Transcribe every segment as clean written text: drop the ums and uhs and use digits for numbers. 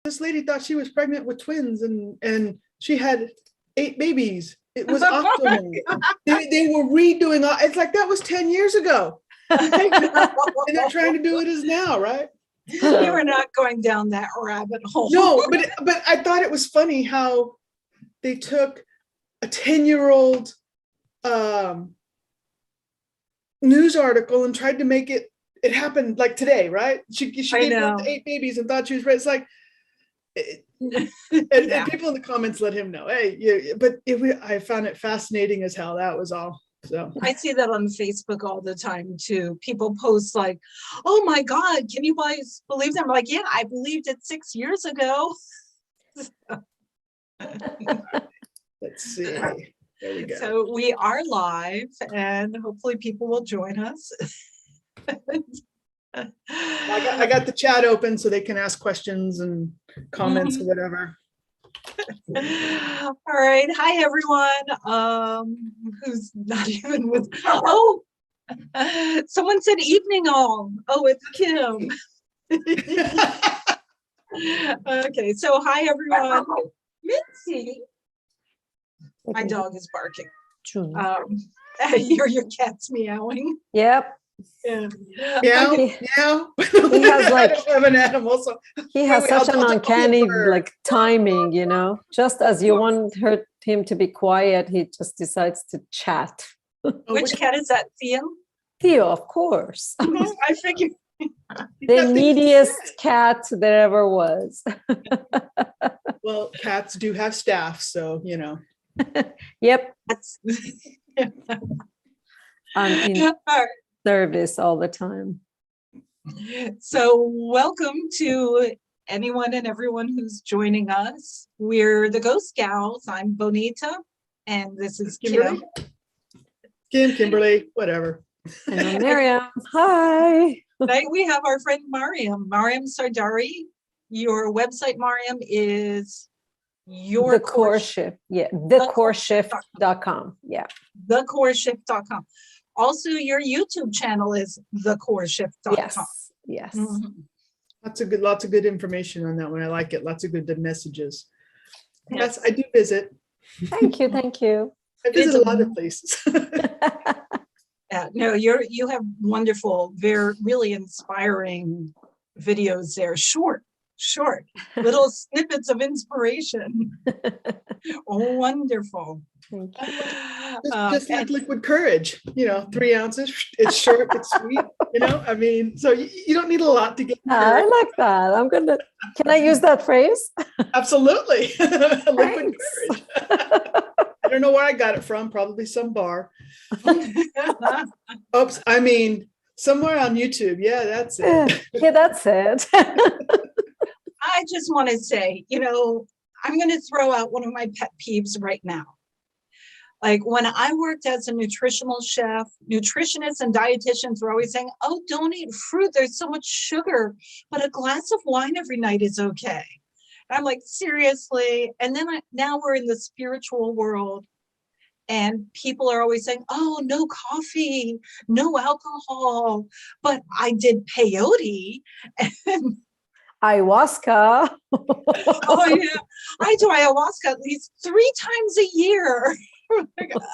this lady thought she was pregnant with twins and she had 8 babies. It was optimal. They were redoing all, it's like that was 10 years ago. And they're trying to do it as now, right? You were not going down that rabbit hole. No, but I thought it was funny how they took a 10-year-old news article and tried to make it happened like today, right? She gave birth to 8 babies and thought she was right. It's like, and people in the comments let him know, hey, I found it fascinating as hell. That was all. So I see that on Facebook all the time too. People post like, oh my God, can you guys believe them? I'm like, yeah, I believed it 6 years ago. Let's see. There we go. So we are live and hopefully people will join us. I got the chat open so they can ask questions and comments or whatever. All right. Hi, everyone. Who's not even with? Oh, someone said evening all. Oh, it's Kim. Okay. So hi, everyone. Mitzi. My dog is barking. Your cat's meowing. Yep. Yeah. Meow. He has like, I don't have an animal, so he has such an uncanny like timing, you know. Just as you want him to be quiet, he just decides to chat. Which cat is that, Theo? Theo, of course. I figured. The neediest cat there ever was. Well, cats do have staff, so you know. Yep. That's I'm in service all the time. So welcome to anyone and everyone who's joining us. We're the Ghost Gals. I'm Bonita, and this is Kimberly. Kimberly, whatever. And I'm Miriam. Hi. Tonight we have our friend Mariam Sardari. Your website, Mariam, is The Core Shift. Yeah, thecoreshift.com. Yeah. Thecoreshift.com. Also, your YouTube channel is thecoreshift.com. Yes. Mm-hmm. Lots of good information on that one. I like it. Lots of good messages. Yes, I do visit. Thank you. I visit a lot of places. No, you have wonderful, very really inspiring videos there. Short, little snippets of inspiration. Wonderful. Thank you. Just like liquid courage, 3 ounces. It's short, it's sweet, I mean, so you don't need a lot to get. I like that. Can I use that phrase? Absolutely. Liquid courage. I don't know where I got it from, probably some bar. Oops, I mean, somewhere on YouTube. Yeah, that's it. Yeah, that's it. I just want to say, I'm going to throw out one of my pet peeves right now. Like when I worked as a nutritional chef, nutritionists and dietitians were always saying, oh, don't eat fruit. There's so much sugar, but a glass of wine every night is okay. And I'm like, seriously? And then now we're in the spiritual world and people are always saying, oh, no coffee, no alcohol. But I did peyote and ayahuasca. Oh yeah, I do ayahuasca at least 3 times a year.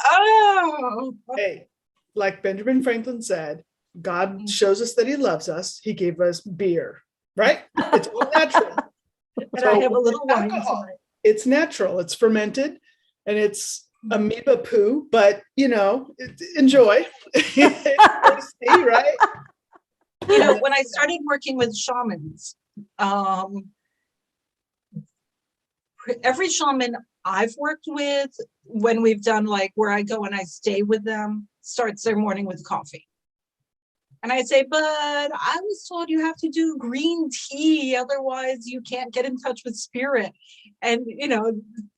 Oh. Hey, like Benjamin Franklin said, God shows us that he loves us. He gave us beer, right? It's all natural. And I have a little wine tonight. It's natural. It's fermented and it's amoeba poo, but enjoy. It's tasty, right? When I started working with shamans, every shaman I've worked with, when we've done like where I go and I stay with them, starts their morning with coffee. And I say, but I was told you have to do green tea, otherwise you can't get in touch with spirit. And,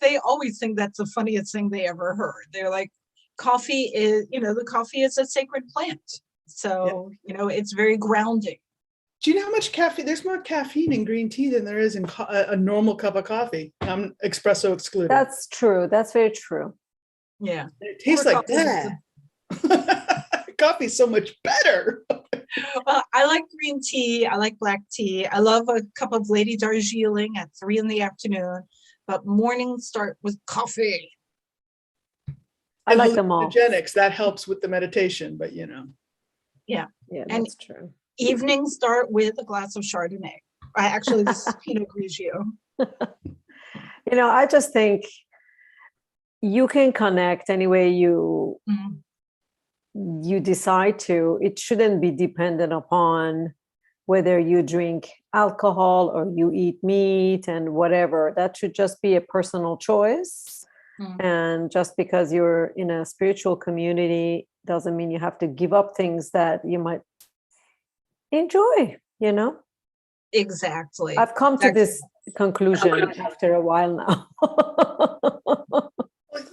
they always think that's the funniest thing they ever heard. They're like, coffee is, the coffee is a sacred plant. So, it's very grounding. Do you know how much caffeine? There's more caffeine in green tea than there is in a normal cup of coffee. I'm espresso excluded. That's true. That's very true. Yeah. It tastes like that. Coffee's so much better. Well, I like green tea. I like black tea. I love a cup of Lady Darjeeling at 3 p.m. But mornings start with coffee. I like them all. Hallucinogenics, that helps with the meditation, but you know. Yeah. Yeah, And that's true. evenings start with a glass of Chardonnay. Actually, this is Pinot Grigio. You know, I just think you can connect any way you decide to. It shouldn't be dependent upon whether you drink alcohol or you eat meat and whatever. That should just be a personal choice. And just because you're in a spiritual community doesn't mean you have to give up things that you might enjoy, you know? Exactly. I've come to this conclusion after a while now.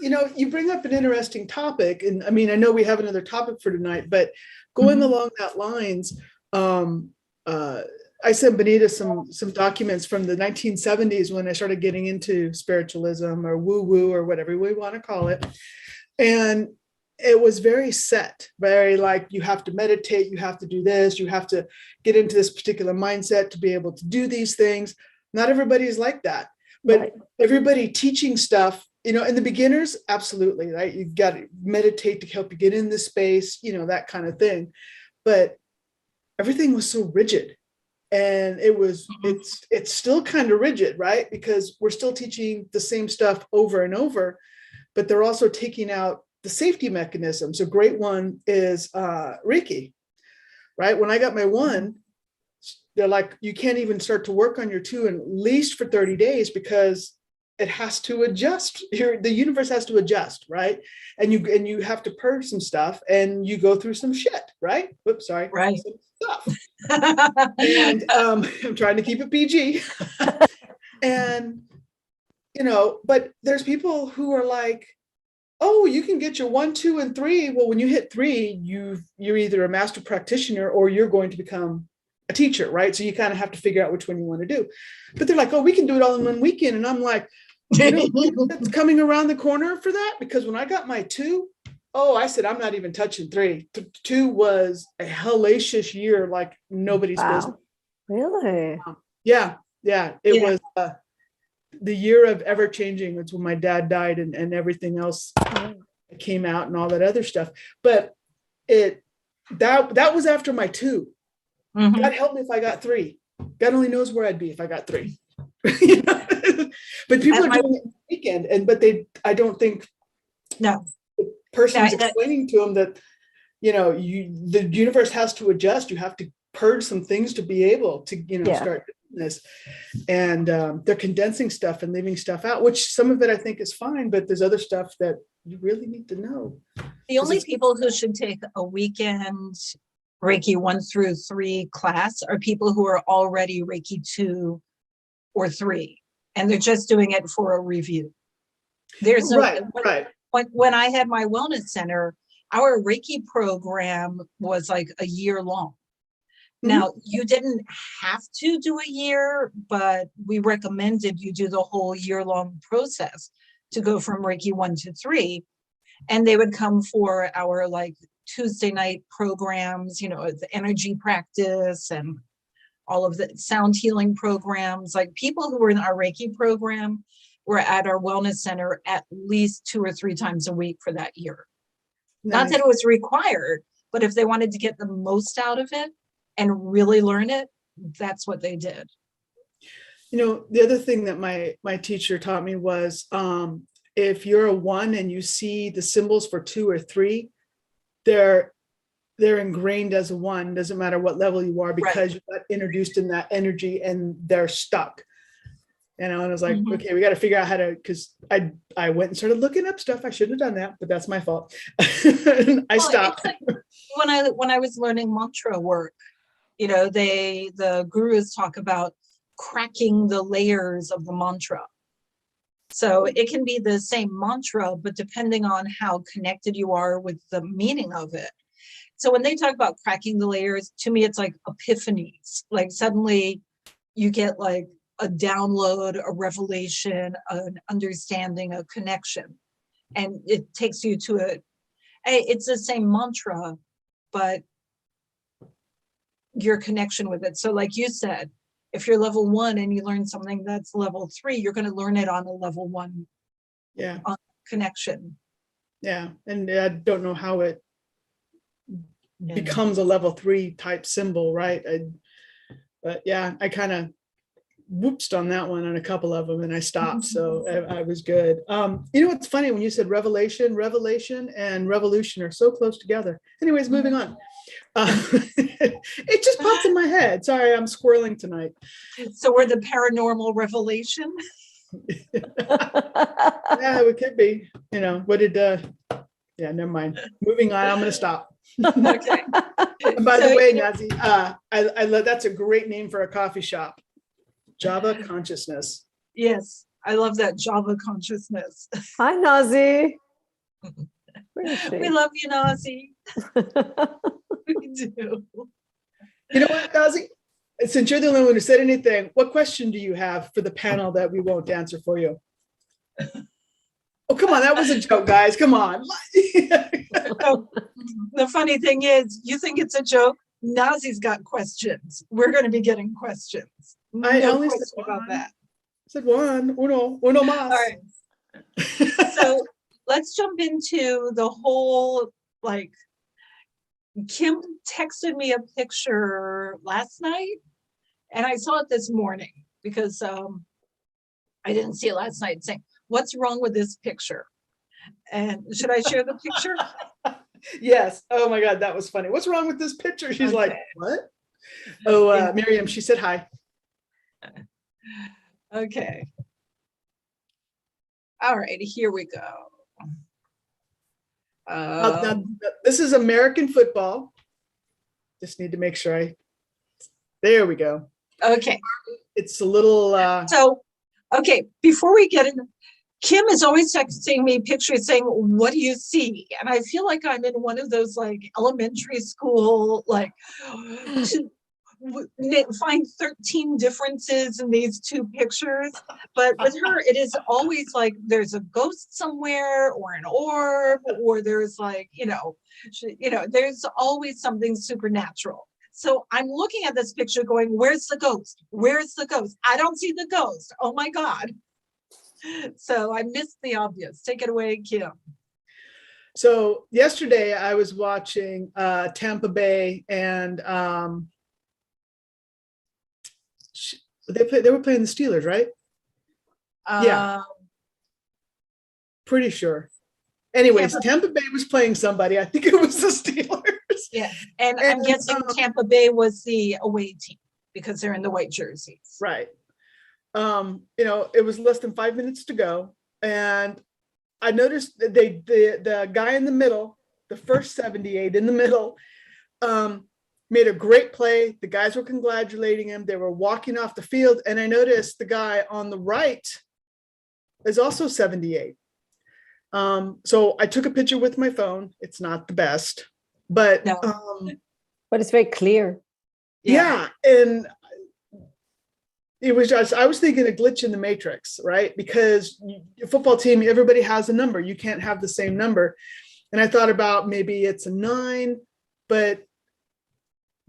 You know, you bring up an interesting topic, and I mean, I know we have another topic for tonight, but going along that lines, I sent Bonita some documents from the 1970s when I started getting into spiritualism or woo-woo or whatever we want to call it. And it was very set, very like, you have to meditate, you have to do this, you have to get into this particular mindset to be able to do these things. Not everybody is like that, but everybody teaching stuff, you know, and the beginners, absolutely, right? You've got to meditate to help you get in this space, you know, that kind of thing. But everything was so rigid. And it's still kind of rigid, right? Because we're still teaching the same stuff over and over, but they're also taking out the safety mechanisms. A great one is Reiki, right? When I got my 1, they're like, you can't even start to work on your 2 at least for 30 days because it has to adjust. The universe has to adjust, right? And you have to purge some stuff, and you go through some shit, right? Whoops, sorry. Right. Some stuff. And I'm trying to keep it PG. And, you know, but there's people who are like, oh, you can get your 1, 2, and 3. Well, when you hit 3, you're either a master practitioner or you're going to become a teacher, right? So you kind of have to figure out which one you want to do. But they're like, oh, we can do it all in one weekend. And I'm like, you know, it's coming around the corner for that, because when I got my 2, oh, I said, I'm not even touching 3. 2 was a hellacious year, like nobody's business. Really? Yeah. It was the year of ever changing. It's when my dad died and everything else came out and all that other stuff. But that was after my 2. God help me if I got 3. God only knows where I'd be if I got 3. You know? But people are doing it the weekend, but I don't think the person's explaining to them that, you know, the universe has to adjust. You have to purge some things to be able to, you know, start doing this. And they're condensing stuff and leaving stuff out, which some of it I think is fine, but there's other stuff that you really need to know. The only people who should take a weekend Reiki 1 through 3 class are people who are already Reiki 2 or 3, and they're just doing it for a review. There's when I had my wellness center, our Reiki program was like a year long. Now, you didn't have to do a year, but we recommended you do the whole year-long process to go from Reiki 1 to 3. And they would come for our like Tuesday night programs, you know, the energy practice and all of the sound healing programs. Like people who were in our Reiki program were at our wellness center at least 2 or 3 times a week for that year. Nice. Not that it was required, but if they wanted to get the most out of it and really learn it, that's what they did. You know, the other thing that my teacher taught me was if you're a 1 and you see the symbols for 2 or 3, they're ingrained as a 1, doesn't matter what level you are, because you got introduced in that energy and they're stuck. You know, and I was like, okay, we got to figure out how to, because I went and started looking up stuff. I shouldn't have done that, but that's my fault. I stopped. Like when I was learning mantra work, you know, the gurus talk about cracking the layers of the mantra. So it can be the same mantra, but depending on how connected you are with the meaning of it. So when they talk about cracking the layers, to me, it's like epiphanies. Like suddenly you get like a download, a revelation, an understanding, a connection. And it takes you to it's the same mantra, but your connection with it. So like you said, if you're level 1 and you learn something that's level 3, you're going to learn it on a level 1 connection. Yeah. And I don't know how it becomes a level 3 type symbol, right? But yeah, I kind of whoopsed on that one on a couple of them and I stopped. So I was good. You know, what's funny when you said revelation and revolution are so close together. Anyways, moving on. It just popped in my head. Sorry, I'm squirreling tonight. So we're the paranormal revelation. Yeah, it could be. You know, what did yeah, never mind. Moving on, I'm gonna stop. Okay. And by the way, Nazi, I love, that's a great name for a coffee shop. Java Consciousness. Yes, I love that, Java Consciousness. Hi, Nazi. We love you, Nazi. We do. You know what, Nazi? Since you're the only one who said anything, what question do you have for the panel that we won't answer for you? Oh, come on, that was a joke, guys. Come on. So, the funny thing is, you think it's a joke. Nazi's got questions. We're going to be getting questions. I No only question said about one. that. I said uno más. All right. So let's jump into the whole, like, Kim texted me a picture last night and I saw it this morning because I didn't see it last night, saying, what's wrong with this picture? And should I share the picture? Yes. Oh my God, that was funny. What's wrong with this picture? She's Okay. like, what? Oh, Miriam, she said hi. Okay. All right, here we go. Now, this is American football. Just need to make sure there we go. Okay. It's a little. So, okay, before we get in, Kim is always texting me pictures saying, what do you see? And I feel like I'm in one of those like elementary school, like find 13 differences in these two pictures. But with her, it is always like there's a ghost somewhere or an orb, or there's like, there's always something supernatural. So I'm looking at this picture going, where's the ghost? Where's the ghost? I don't see the ghost. Oh my God. So I missed the obvious. Take it away, Kim. So yesterday I was watching Tampa Bay and they were playing the Steelers, right? Yeah. Pretty sure. Anyways, Tampa Bay was playing somebody. I think it was the Steelers. Yeah. And I'm guessing Tampa Bay was the away team because they're in the white jerseys. Right. It was less than 5 minutes to go. And I noticed that the guy in the middle, the first 78 in the middle, made a great play. The guys were congratulating him. They were walking off the field. And I noticed the guy on the right is also 78. So I took a picture with my phone. It's not the best, but No. But it's very clear. Yeah. And it was just, I was thinking a glitch in the matrix, right? Because your football team, everybody has a number. You can't have the same number. And I thought about maybe it's a 9, but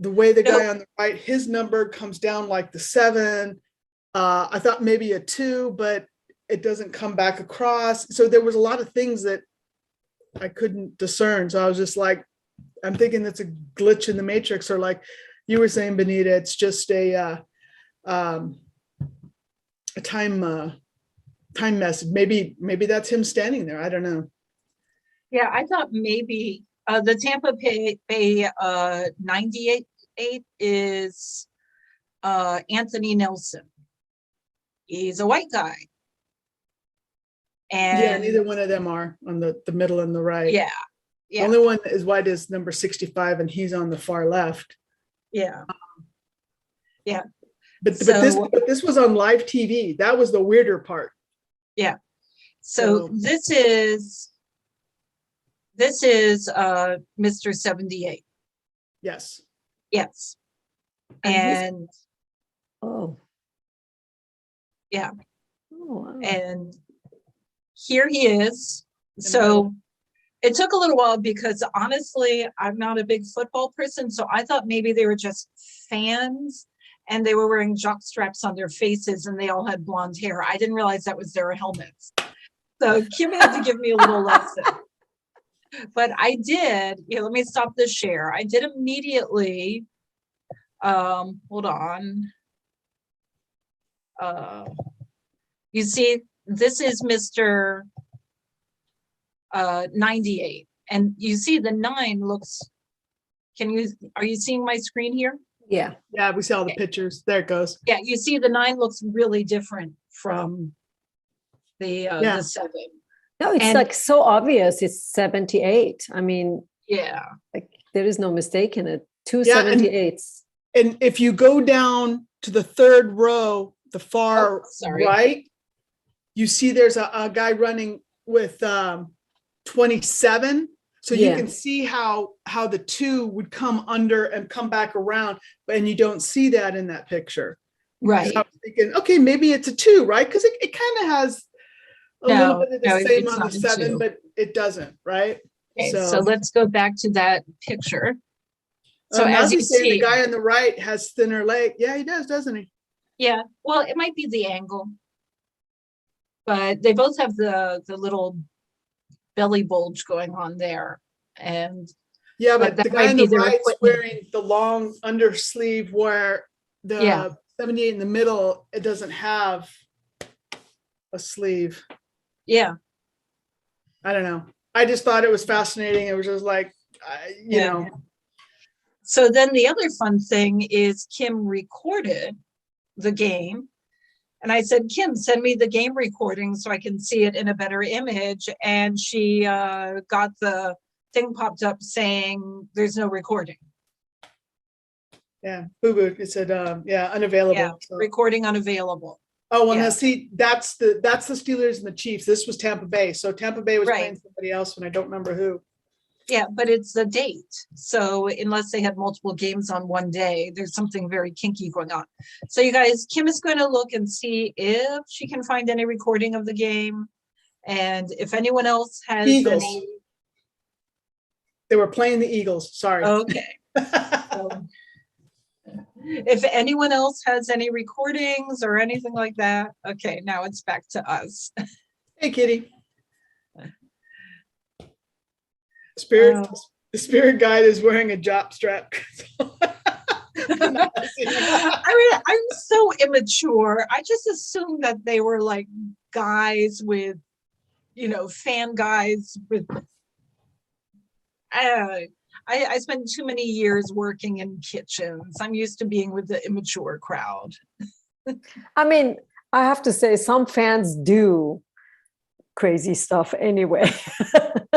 the way the guy on the right, his number comes down like the 7. I thought maybe a 2, but it doesn't come back across. So there was a lot of things that I couldn't discern. So I was just like, I'm thinking that's a glitch in the matrix, or like you were saying, Bonita, it's just a time message. Maybe that's him standing there. I don't know. Yeah, I thought maybe the Tampa Bay 98 is Anthony Nelson. He's a white guy. And yeah, neither one of them are on the middle and the right. Yeah. The only one that is white is number 65, and he's on the far left. Yeah. Yeah. But this was on live TV. That was the weirder part. Yeah. So this is Mr. 78. Yes. Yes. And yeah. Oh, wow. And here he is. So It took a little while because honestly, I'm not a big football person. So I thought maybe they were just fans and they were wearing jock straps on their faces and they all had blonde hair. I didn't realize that was their helmets. So Kim had to give me a little lesson. But I did, let me stop the share. I did immediately, hold on. You see, this is Mr. 98. And you see the 9 looks, are you seeing my screen here? Yeah. Yeah, we see all the pictures. There it goes. Yeah, you see the 9 looks really different from the 7. No, it's like so obvious. It's 78. I mean, yeah, like there is no mistake in it. 2 78s. And if you go down to the 3rd row, the far right, you see there's a guy running with 27. So you can see how the 2 would come under and come back around, and you don't see that in that picture. Right. I was thinking, okay, maybe it's a 2, right? Because it kind of has a little bit of the same on the 7, but it doesn't, right? Okay, so let's go back to that picture. So as you see, the guy on the right has thinner leg. Yeah, he does, doesn't he? Yeah. Well, it might be the angle, but they both have the little belly bulge going on there. And yeah, but the guy on the right's wearing the long undersleeve where the 78 in the middle, it doesn't have a sleeve. Yeah. I don't know. I just thought it was fascinating. It was just like, you know. So then the other fun thing is Kim recorded the game. And I said, Kim, send me the game recording so I can see it in a better image. And she got the thing popped up saying there's no recording. Yeah, boo-boo. It said, unavailable. Yeah, so. Recording unavailable. Oh, well, now see, that's the Steelers and the Chiefs. This was Tampa Bay. So Tampa Bay was playing somebody else, and I don't remember who. Yeah, but it's the date. So unless they had multiple games on one day, there's something very kinky going on. So you guys, Kim is going to look and see if she can find any recording of the game. And if anyone else has any. They were playing the Eagles. Sorry. Okay. So, if anyone else has any recordings or anything like that, okay, now it's back to us. Hey, Kitty. The spirit guide is wearing a jock strap. I mean, I'm so immature. I just assumed that they were like guys with, fan guys with. I spent too many years working in kitchens. I'm used to being with the immature crowd. I mean, I have to say some fans do crazy stuff anyway.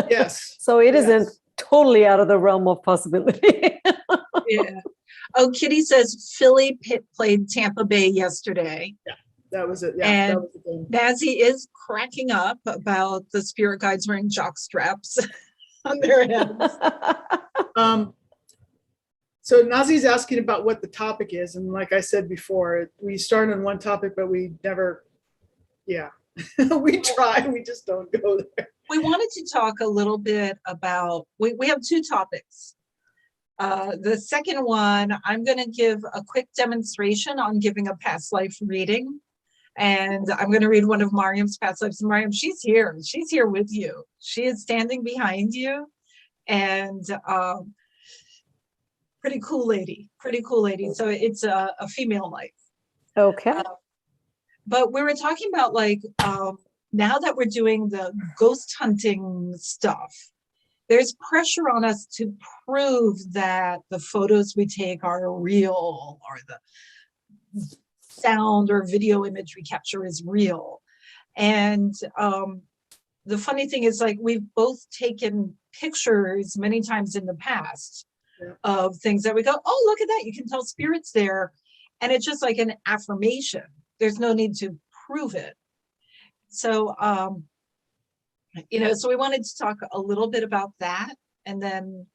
Yes. So it isn't totally out of the realm of possibility. Yeah. Oh, Kitty says Philly played Tampa Bay yesterday. Yeah, that was it. Yeah, and that was the game. Bazzy is cracking up about the spirit guides wearing jock straps on their heads. So Nazi's asking about what the topic is, and like I said before, we start on one topic, but we never, we try, we just don't go there. We wanted to talk a little bit about, we have 2 topics. The second one, I'm going to give a quick demonstration on giving a past life reading. And I'm going to read one of Mariam's past lives. Mariam, she's here. She's here with you. She is standing behind you. And pretty cool lady. So it's a female life. Okay. But we were talking about now that we're doing the ghost hunting stuff, there's pressure on us to prove that the photos we take are real or the sound or video image we capture is real. And the funny thing is, we've both taken pictures many times in the past of things that we go, oh, look at that. You can tell spirit's there. And it's just like an affirmation. There's no need to prove it. So, so we wanted to talk a little bit about that. And then,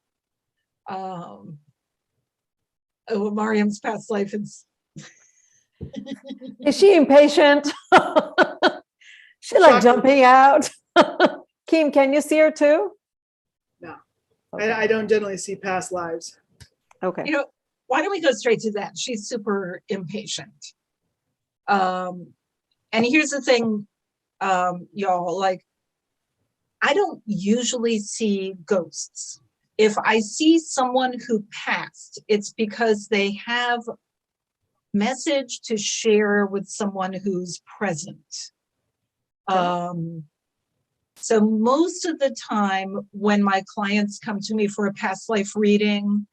Mariam's past life is. Is she impatient? She like jumping out. Kim, can you see her too? I don't generally see past lives. Okay. You know, why don't we go straight to that? She's super impatient. And here's the thing, y'all, like, I don't usually see ghosts. If I see someone who passed, it's because they have message to share with someone who's present. So most of the time when my clients come to me for a past life reading,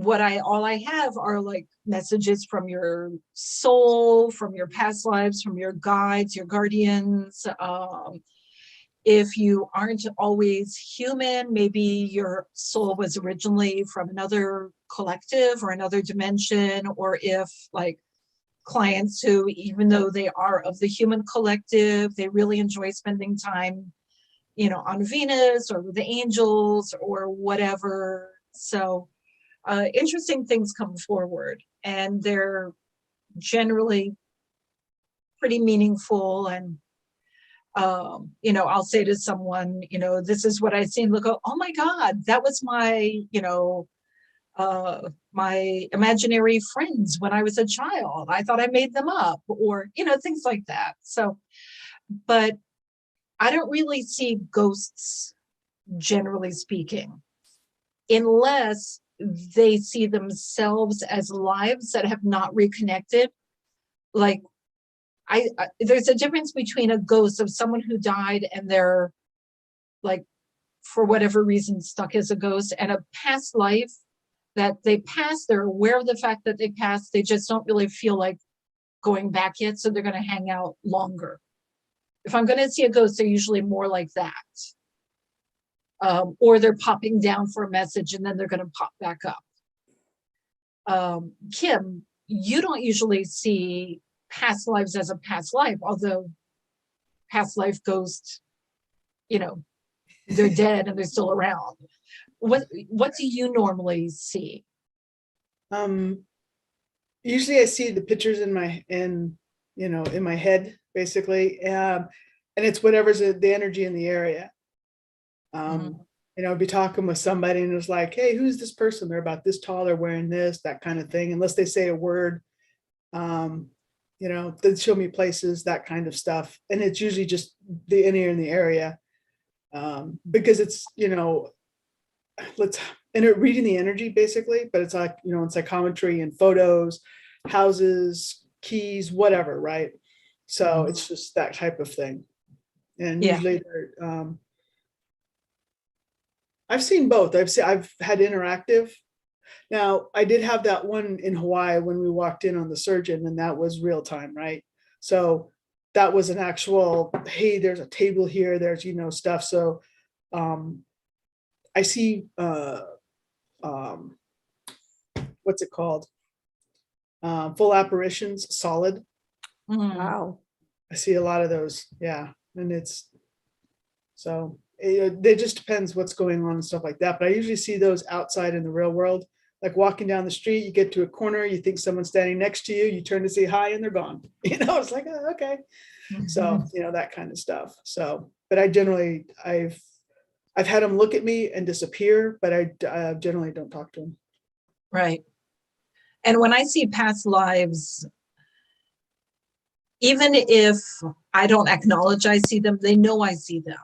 all I have are like messages from your soul, from your past lives, from your guides, your guardians. If you aren't always human, maybe your soul was originally from another collective or another dimension, or if like clients who, even though they are of the human collective, they really enjoy spending time, you know, on Venus or with the angels or whatever. So interesting things come forward, and they're generally pretty meaningful. And you know, I'll say to someone, you know, this is what I see, and they'll go, oh my God, that was my, you know, my imaginary friends when I was a child. I thought I made them up, or, you know, things like that. So, but I don't really see ghosts, generally speaking, unless they see themselves as lives that have not reconnected. Like, there's a difference between a ghost of someone who died and they're like, for whatever reason, stuck as a ghost, and a past life that they passed. They're aware of the fact that they passed. They just don't really feel like going back yet. So they're going to hang out longer. If I'm going to see a ghost, they're usually more like that. Or they're popping down for a message and then they're going to pop back up. Kim, you don't usually see past lives as a past life, although past life ghosts, you know, they're dead and they're still around. What do you normally see? Usually I see the pictures in my head, basically. And it's whatever's the energy in the area. You know, I'd be talking with somebody and it was like, hey, who's this person? They're about this tall, they're wearing this, that kind of thing. Unless they say a word, you know, they show me places, that kind of stuff. And it's usually just the in the area. Because it's, you know, reading the energy basically, but it's like, you know, in psychometry and photos, houses, keys, whatever, right? So it's just that type of thing. And usually I've seen both. I've had interactive. Now I did have that one in Hawaii when we walked in on the surgeon, and that was real time, right? So that was an actual, hey, there's a table here, there's, you know, stuff. So I see what's it called? Full apparitions, solid. Wow. I see a lot of those. Yeah. And it's, so it just depends what's going on and stuff like that. But I usually see those outside in the real world, like walking down the street, you get to a corner, you think someone's standing next to you, you turn to say hi and they're gone. You know, it's like, oh, okay. So, you know, that kind of stuff. So, but I generally, I've had them look at me and disappear, but I generally don't talk to them. Right. And when I see past lives, even if I don't acknowledge I see them, they know I see them.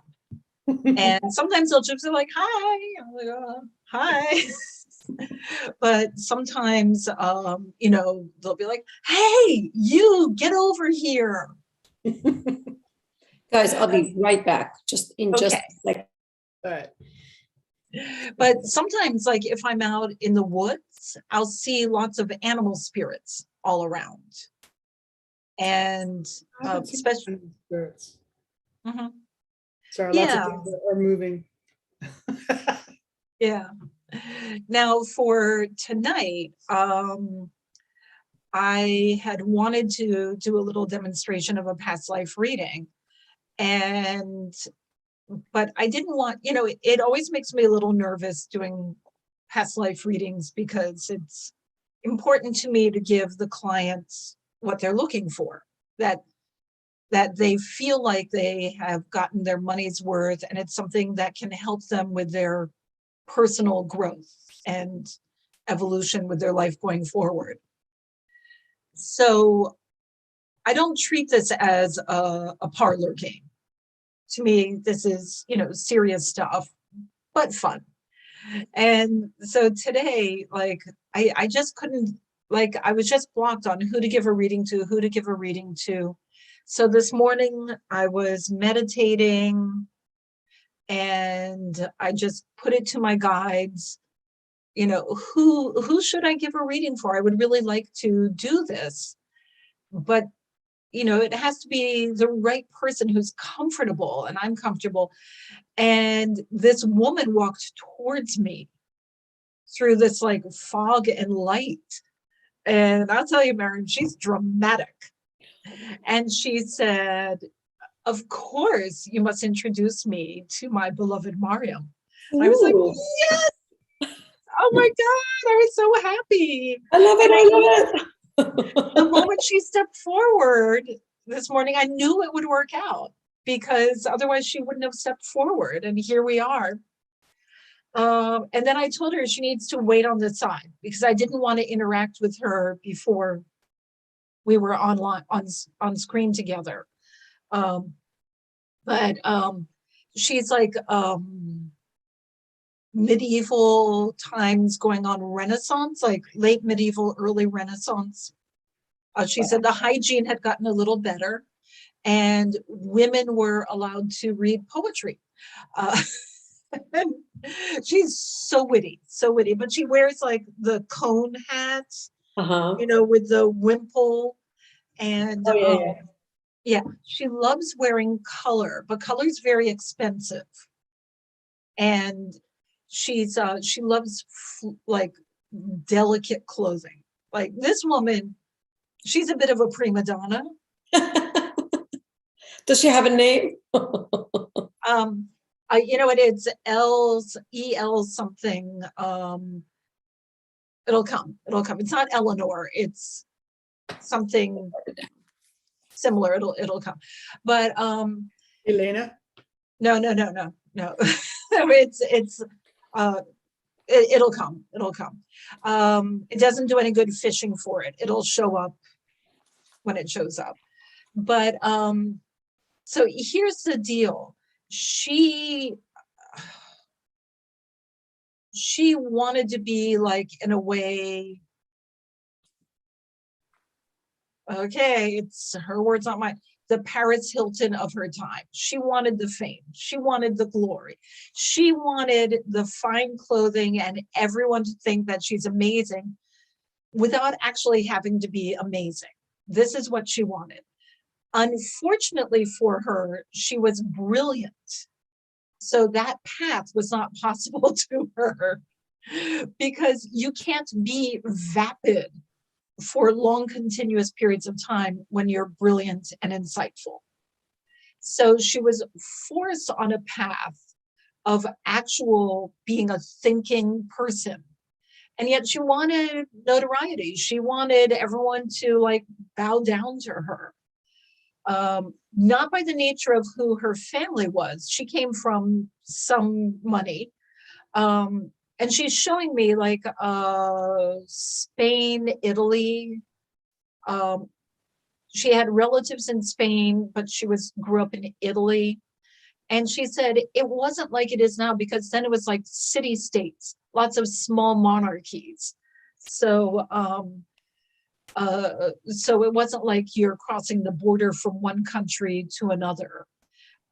And sometimes they'll just be like, hi. I'm like, oh, hi. But sometimes, you know, they'll be like, hey, you get over here. Guys, I'll be right back. Just like. All right. But sometimes, like if I'm out in the woods, I'll see lots of animal spirits all around. And especially spirits. Mhm. Sorry, lots of things that are moving. Yeah. Now for tonight, I had wanted to do a little demonstration of a past life reading. But I didn't want, you know, it always makes me a little nervous doing past life readings because it's important to me to give the clients what they're looking for. That that they feel like they have gotten their money's worth, and it's something that can help them with their personal growth and evolution with their life going forward. So I don't treat this as a parlor game. To me, this is, serious stuff, but fun. And so today, like, I just couldn't, like, I was just blocked on who to give a reading to, So this morning I was meditating and I just put it to my guides, who should I give a reading for? I would really like to do this, but it has to be the right person who's comfortable, and I'm comfortable. And this woman walked towards me through this like fog and light. And I'll tell you, Marion, she's dramatic. And she said, of course, you must introduce me to my beloved Mariam. I was like, yes. Oh my God, I was so happy. I love it. The moment she stepped forward this morning, I knew it would work out, because otherwise she wouldn't have stepped forward. And here we are. And then I told her she needs to wait on the side, because I didn't want to interact with her before we were online on screen together. But she's like medieval times going on Renaissance, like late medieval, early Renaissance. She said the hygiene had gotten a little better and women were allowed to read poetry. She's so witty, but she wears like the cone hats, with the wimple. And yeah, she loves wearing color, but color is very expensive. And she loves like delicate clothing. Like this woman, she's a bit of a prima donna. Does she have a name? It's EL something. It'll come. It's not Eleanor. It's something similar. It'll come. But Elena? No. It'll come. It doesn't do any good fishing for it. It'll show up when it shows up. But so here's the deal. She wanted to be like, in a way, okay, it's her words, not mine, the Paris Hilton of her time. She wanted the fame. She wanted the glory. She wanted the fine clothing and everyone to think that she's amazing without actually having to be amazing. This is what she wanted. Unfortunately for her, she was brilliant. So that path was not possible to her, because you can't be vapid for long continuous periods of time when you're brilliant and insightful. So she was forced on a path of actual being a thinking person. And yet she wanted notoriety. She wanted everyone to like bow down to her. Not by the nature of who her family was. She came from some money. And she's showing me like Spain, Italy. She had relatives in Spain, but she grew up in Italy. And she said it wasn't like it is now, because then it was like city-states, lots of small monarchies. So it wasn't like you're crossing the border from one country to another.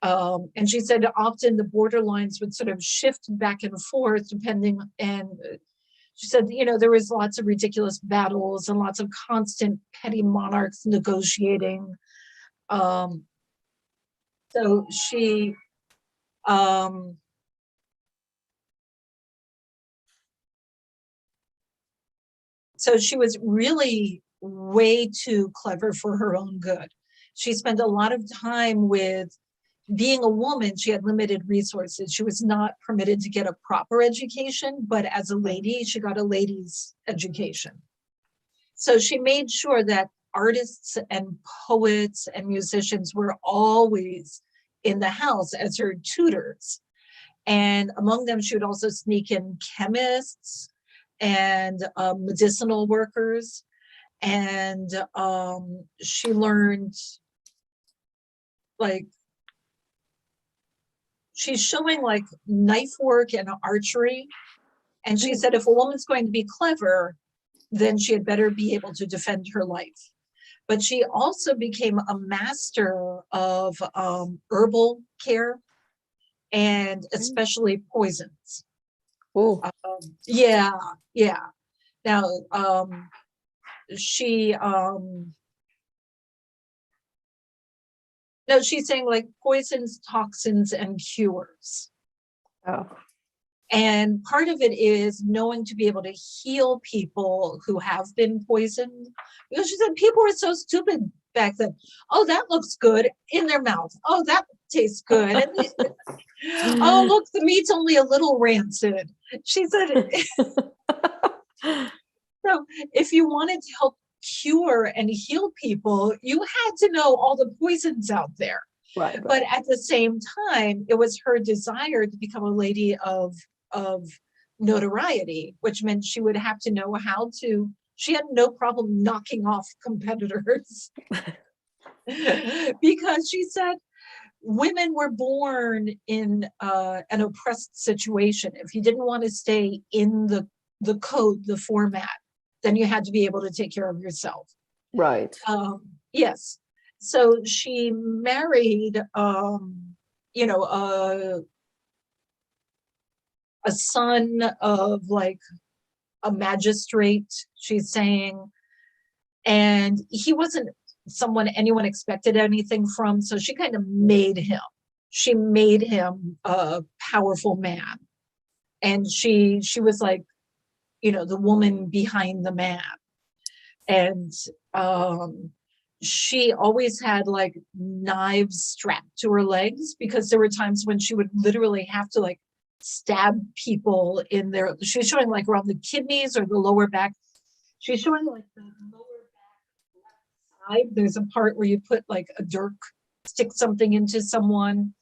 And she said often the border lines would sort of shift back and forth depending. And she said, there was lots of ridiculous battles and lots of constant petty monarchs negotiating. So she, was really way too clever for her own good. She spent a lot of time with being a woman. She had limited resources. She was not permitted to get a proper education, but as a lady, she got a lady's education. So she made sure that artists and poets and musicians were always in the house as her tutors. And among them, she would also sneak in chemists and medicinal workers. And she learned, like, she's showing like knife work and archery. And she said, if a woman's going to be clever, then she had better be able to defend her life. But she also became a master of herbal care and especially poisons. Oh, Yeah. Now, she's saying like poisons, toxins, and cures. oh, And part of it is knowing to be able to heal people who have been poisoned. Because she said people were so stupid back then. Oh, that looks good in their mouth. Oh, that tastes good. And oh, look, the meat's only a little rancid. She said, so if you wanted to help cure and heal people, you had to know all the poisons out there. right. But at the same time, it was her desire to become a lady of notoriety, which meant she would have to know how to, she had no problem knocking off competitors. Because she said women were born in an oppressed situation. If you didn't want to stay in the code, the format, then you had to be able to take care of yourself. Right. Yes. So she married, a son of like a magistrate, she's saying, and he wasn't someone anyone expected anything from. So she kind of made him. She made him a powerful man, and she was like, the woman behind the man. And she always had like knives strapped to her legs, because there were times when she would literally have to like stab people in their, she's showing like around the kidneys or the lower back. She's showing like the lower back left side. There's a part where you put like a dirk, stick something into someone.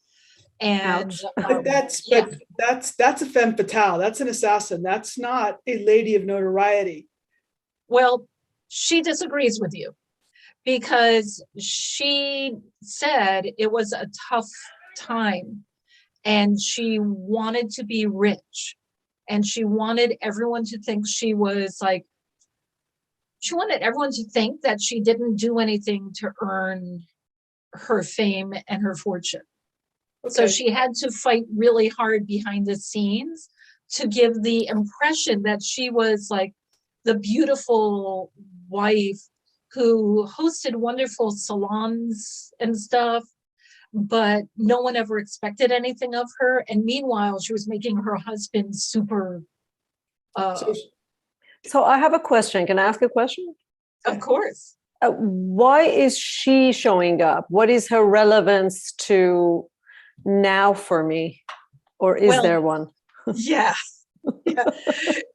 And But that's a femme fatale. That's an assassin. That's not a lady of notoriety. Well, she disagrees with you, because she said it was a tough time and she wanted to be rich, and she wanted everyone to think she was like, she wanted everyone to think that she didn't do anything to earn her fame and her fortune. Okay. So she had to fight really hard behind the scenes to give the impression that she was like the beautiful wife who hosted wonderful salons and stuff, but no one ever expected anything of her. And meanwhile, she was making her husband super. So I have a question. Can I ask a question? Of course. Why is she showing up? What is her relevance to now for me? Or is there one? Yeah.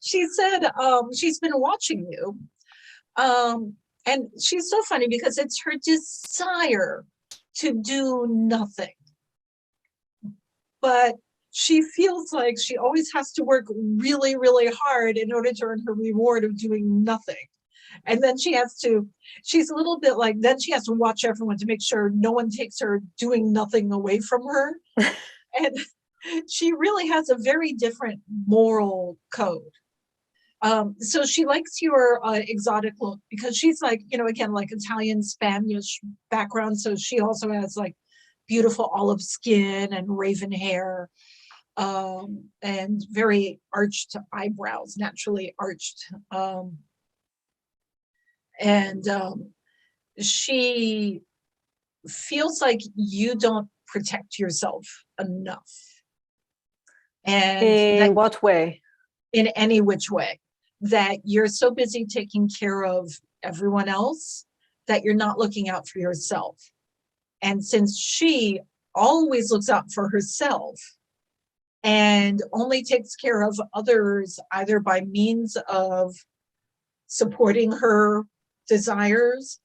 She said she's been watching you. And she's so funny because it's her desire to do nothing. But she feels like she always has to work really, really hard in order to earn her reward of doing nothing. And then she's a little bit like, then she has to watch everyone to make sure no one takes her doing nothing away from her. And she really has a very different moral code. So she likes your exotic look, because she's like, again, like Italian, Spanish background. So she also has like beautiful olive skin and raven hair, and very arched eyebrows, naturally arched. And she feels like you don't protect yourself enough. And in what way? In any which way. That you're so busy taking care of everyone else that you're not looking out for yourself. And since she always looks out for herself and only takes care of others, either by means of supporting her desires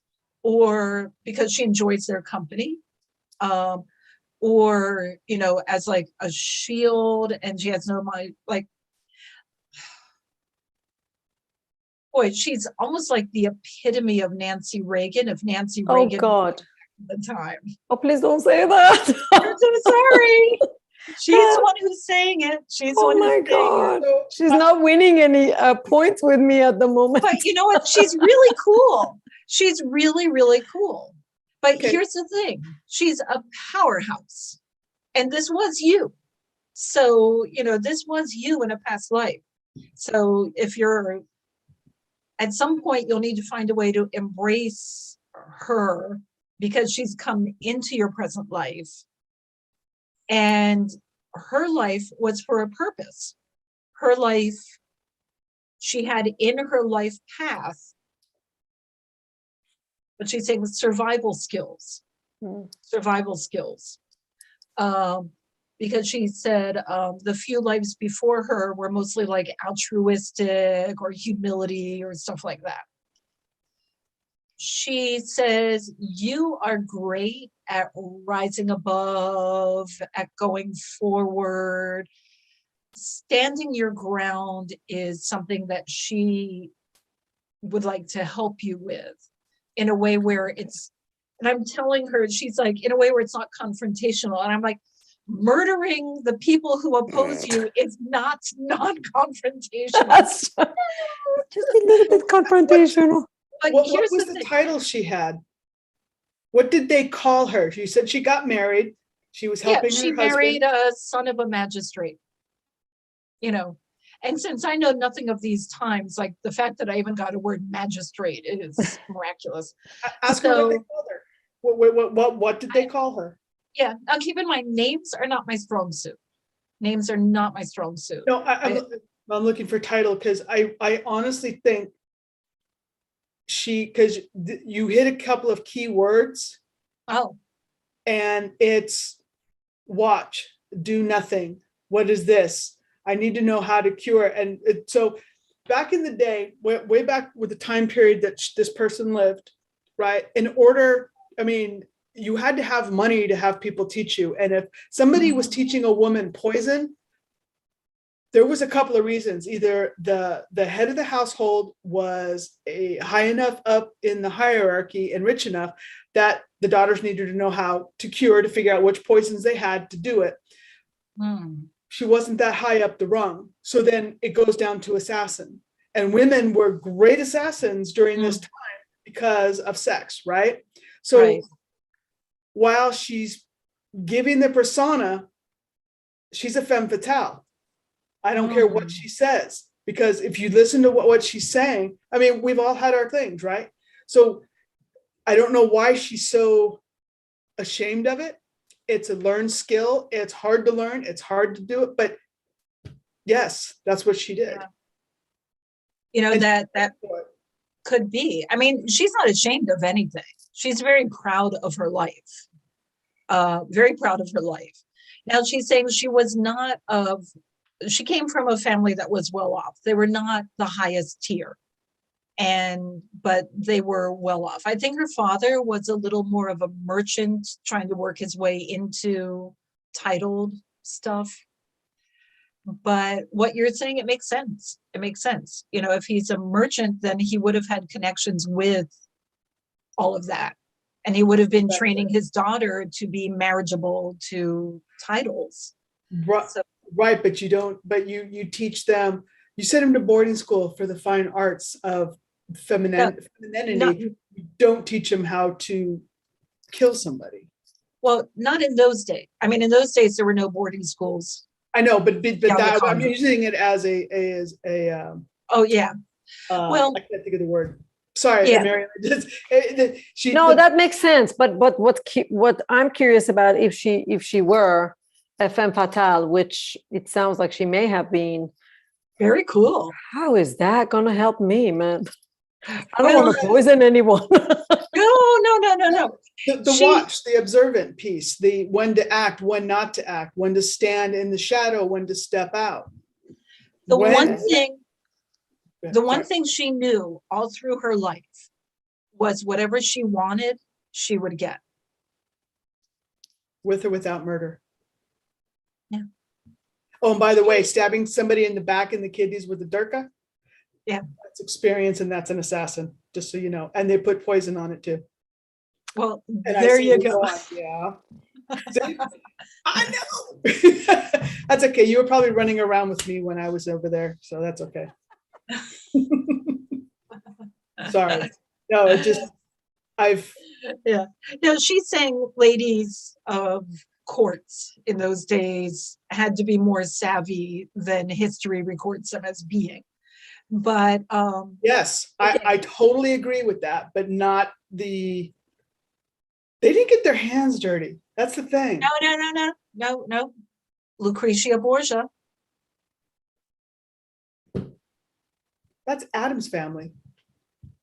or because she enjoys their company, or, you know, as like a shield, and she has no mind, like, boy, she's almost like the epitome of Nancy Reagan, if Nancy Oh Reagan God. at the time. Oh, please don't say that. I'm so sorry. She's the one who's saying it. She's the Oh one my who's saying God. it. So, She's not winning any points with me at the moment. But you know what? She's really cool. She's really, really cool. But Okay. here's the thing. She's a powerhouse. And this was you. So, you know, this was you in a past life. So if you're, at some point, you'll need to find a way to embrace her, because she's come into your present life. And her life was for a purpose. Her life, she had in her life path, but she's saying survival skills. Survival skills. Because she said the few lives before her were mostly like altruistic or humility or stuff like that. She says, you are great at rising above, at going forward. Standing your ground is something that she would like to help you with, in a way where it's, and I'm telling her, she's like, in a way where it's not confrontational. And I'm like, murdering the people who oppose you is not confrontational. That's just a little bit confrontational. But what here's was the the thing. title she had? What did they call her? She said she got married. She was helping she her married husband. a son of a magistrate, you know. And since I know nothing of these times, like the fact that I even got a word magistrate is miraculous. Ask her what they So, called her. What did they call her? yeah, now keep in mind, names are not my strong suit. Names are not my strong suit. No, I'm looking for title, because I honestly think because you hit a couple of key words, Oh, and it's watch, do nothing. What is this? I need to know how to cure. And so back in the day, way back with the time period that this person lived, right? In order, I mean, you had to have money to have people teach you. And if somebody was teaching a woman poison, there was a couple of reasons. Either the head of the household was a high enough up in the hierarchy and rich enough that the daughters needed to know how to cure, to figure out which poisons they had to do it. She wasn't that high up the rung. So then it goes down to assassin. And women were great assassins during this time because of sex, right? So while she's giving the persona, she's a femme fatale. I don't care what she says, because if you listen to what she's saying, I mean, we've all had our things, right? So I don't know why she's so ashamed of it. It's a learned skill. It's hard to learn. It's hard to do it. But yes, that's what she did. Yeah. You know, that could be. I mean, she's not ashamed of anything. She's very proud of her life. Very proud of her life. Now she's saying she came from a family that was well off. They were not the highest tier, but they were well off. I think her father was a little more of a merchant trying to work his way into titled stuff. But what you're saying, it makes sense. It makes sense. You know, if he's a merchant, then he would have had connections with all of that. And he would have been training his daughter to be marriageable to titles. Right. So, right. But you teach them, you send them to boarding school for the fine arts of femininity. No. You don't teach them how to kill somebody. Well, not in those days. I mean, in those days, there were no boarding schools. I know, but that, I'm using it as a oh yeah. Well, I can't think of the word. Sorry, yeah. Mary. That makes sense. But what I'm curious about, if she were a femme fatale, which it sounds like she may have been. Very cool. How is that going to help me, man? I don't want to poison anyone. No. The watch, the observant piece, the when to act, when not to act, when to stand in the shadow, when to step out. The one thing she knew all through her life was whatever she wanted, she would get. With or without murder. Yeah. Oh, and by the way, stabbing somebody in the back in the kidneys with a durka. Yeah. That's experience, and that's an assassin, just so you know. And they put poison on it too. Well, And there you go. Yeah. I know. That's okay. You were probably running around with me when I was over there, so that's okay. Sorry. No, it just, Yeah. No, she's saying ladies of courts in those days had to be more savvy than history records them as being. But yes, I totally agree with that, but not they didn't get their hands dirty. That's the thing. No. Lucretia Borgia. That's Adam's family.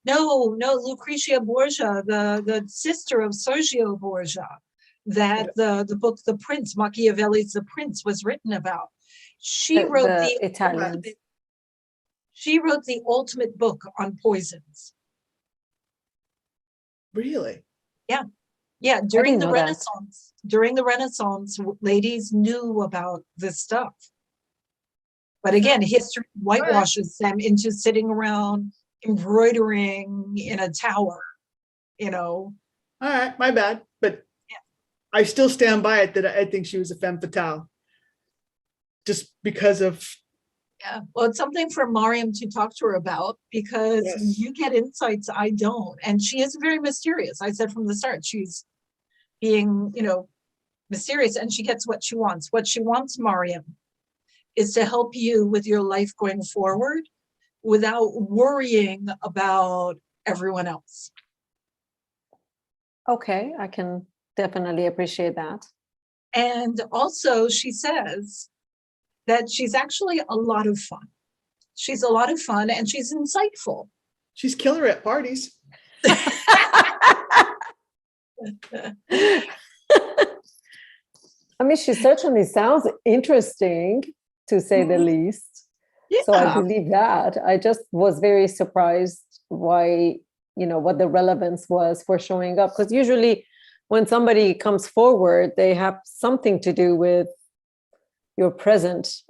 No, Lucretia Borgia, the sister of Sergio Borgia, that the book The Prince, Machiavelli's The Prince, was written about. She wrote the Italians. She wrote the ultimate book on poisons. Really? Yeah, during the know that. Renaissance. During the Renaissance, ladies knew about this stuff. But again, history whitewashes them into sitting around embroidering in a tower, you know. All right, my bad. But I still stand by it that I think she was a femme fatale. Just because of. Yeah, well, it's something for Mariam to talk to her about, because Yes. you get insights I don't. And she is very mysterious. I said from the start, she's being, mysterious, and she gets what she wants. What she wants, Mariam, is to help you with your life going forward without worrying about everyone else. Okay, I can definitely appreciate that. And also, she says that she's actually a lot of fun. She's a lot of fun, and she's insightful. She's killer at parties. I mean, she certainly sounds interesting, to say the least. Yeah. So I believe that. I just was very surprised why, what the relevance was for showing up. Because usually when somebody comes forward, they have something to do with your present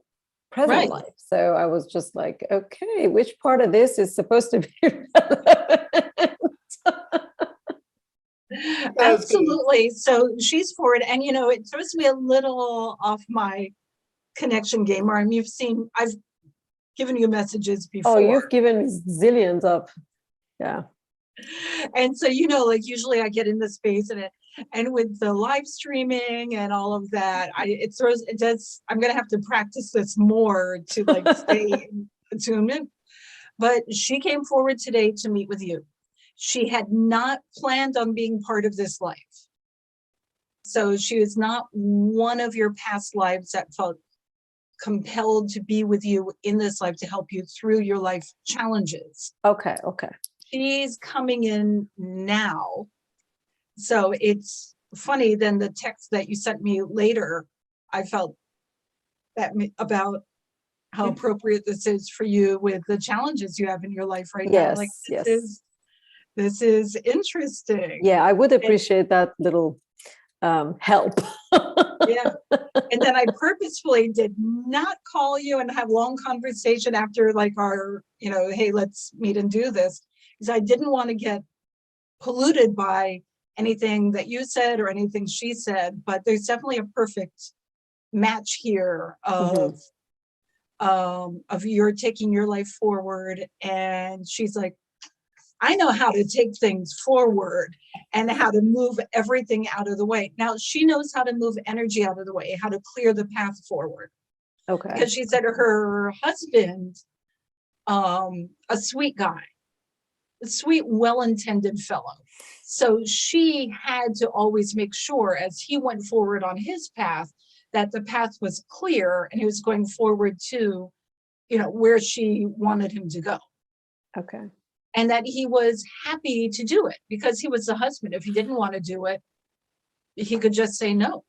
Right. life. So I was just like, okay, which part of this is supposed to be relevant? Absolutely. So she's forward, and it throws me a little off my connection game. Or I've given you messages before. Oh, you've given me zillions of, yeah. And so usually I get in the space, and with the live streaming and all of that, I'm gonna have to practice this more to stay in attunement. But she came forward today to meet with you. She had not planned on being part of this life. So she was not one of your past lives that felt compelled to be with you in this life to help you through your life challenges. Okay. She's coming in now. So it's funny, then the text that you sent me later, I felt that about how appropriate this is for you with the challenges you have in your life right now. This is interesting. Yeah, I would appreciate that little help. Yeah. And then I purposefully did not call you and have long conversation after our, hey, let's meet and do this, because I didn't want to get polluted by anything that you said or anything she said. But there's definitely a perfect match here of you're taking your life forward, and she's like, I know how to take things forward and how to move everything out of the way. Now she knows how to move energy out of the way, how to clear the path forward. Okay. Because she said her husband, a sweet guy, a sweet, well-intended fellow. So she had to always make sure, as he went forward on his path, that the path was clear and he was going forward to, where she wanted him to go. Okay. And that he was happy to do it because he was the husband. If he didn't want to do it, he could just say no.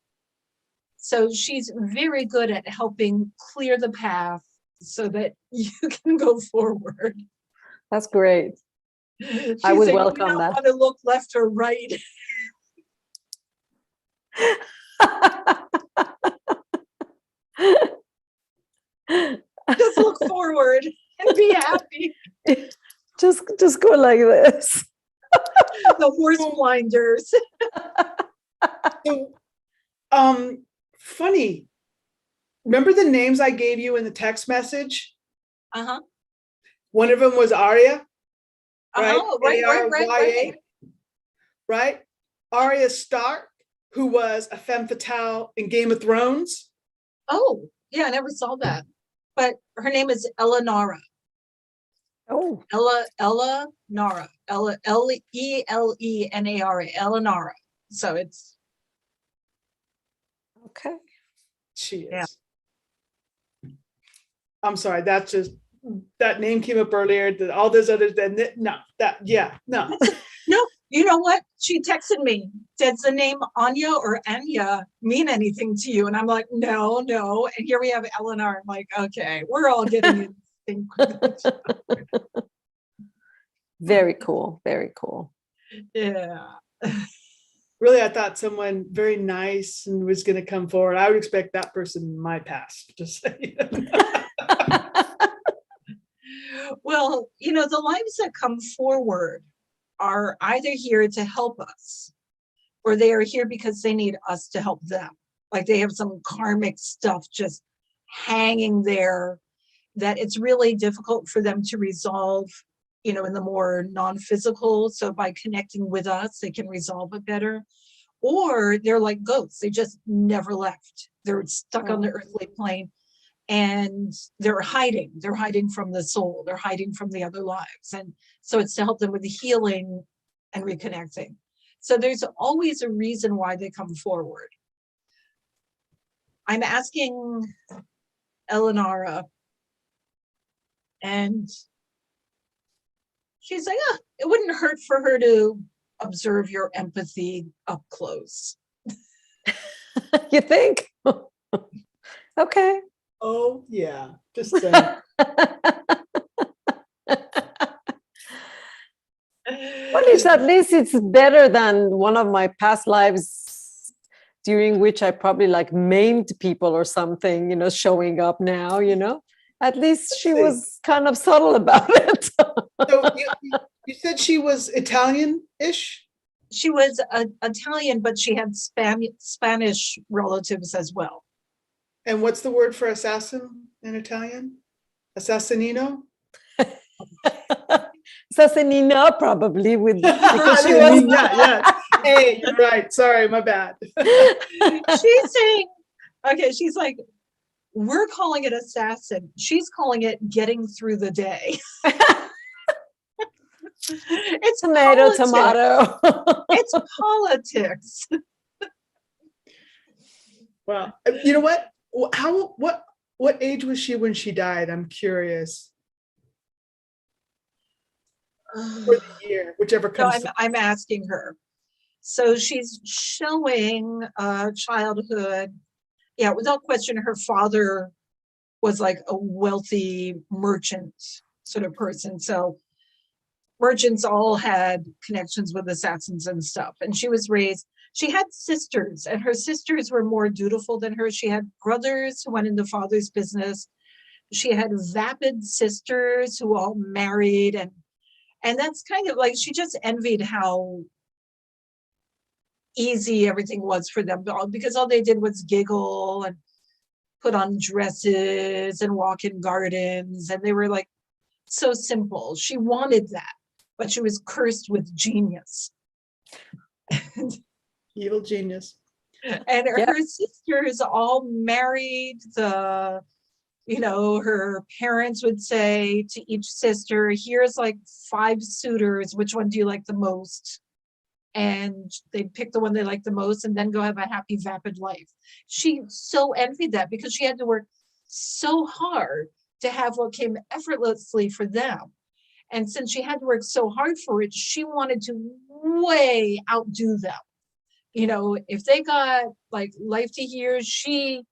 So she's very good at helping clear the path so that you can go forward. That's great. I would saying, "You welcome don't that. want to look left or right. Just look forward and be happy." Just go like this. The horse blinders. So, funny. Remember the names I gave you in the text message? Uh-huh. One of them was Arya, right? Oh, right. Right? Arya Stark, who was a femme fatale in Game of Thrones. Oh, yeah, I never saw that. But her name is Eleonora. Oh, Eleonora. Elenara. Eleonora. So it's, okay. She is. Yeah. I'm sorry, that's just, that name came up earlier, all those others, no. no, you know what? She texted me. Does the name Anya or Anya mean anything to you? And I'm like, no. And here we have Eleanor. I'm like, okay, we're all getting in sync. Very cool. Very cool. Yeah. Really, I thought someone very nice and was going to come forward. I would expect that person in my past, just say. Well, the lives that come forward are either here to help us or they are here because they need us to help them. Like they have some karmic stuff just hanging there that it's really difficult for them to resolve, in the more non-physical. So by connecting with us, they can resolve it better. Or they're like ghosts. They just never left. They're stuck on the earthly plane. And they're hiding from the soul, they're hiding from the other lives. And so it's to help them with the healing and reconnecting. So there's always a reason why they come forward. I'm asking Eleonora, and she's like, it wouldn't hurt for her to observe your empathy up close. You think? Okay. Oh, yeah. Just saying. Well, at least it's better than one of my past lives during which I probably maimed people or something, showing up now, At least she was kind of subtle about it. So you said she was Italian-ish? She was Italian, but she had Spanish relatives as well. And what's the word for assassin in Italian? Assassinino? Assassinina, probably, because she was. Yeah. Hey, you're right. Sorry, my bad. She's saying, okay, she's like, we're calling it assassin. She's calling it getting through the day. It's tomato. It's politics. Well, you know what? What age was she when she died? I'm curious. Or the year, whichever comes. No, I'm asking her. So she's showing childhood. Yeah, without question, her father was like a wealthy merchant sort of person. So merchants all had connections with assassins and stuff. And she was raised, she had sisters, and her sisters were more dutiful than her. She had brothers who went into father's business. She had vapid sisters who all married. And that's kind of like, she just envied how easy everything was for them, because all they did was giggle and put on dresses and walk in gardens. And they were like so simple. She wanted that, but she was cursed with genius. Evil genius. And her sisters all married. Her parents would say to each sister, here's like 5 suitors. Which one do you like the most? And they'd pick the one they liked the most and then go have a happy, vapid life. She so envied that because she had to work so hard to have what came effortlessly for them. And since she had to work so hard for it, she wanted to way outdo them. If they got like life to years, she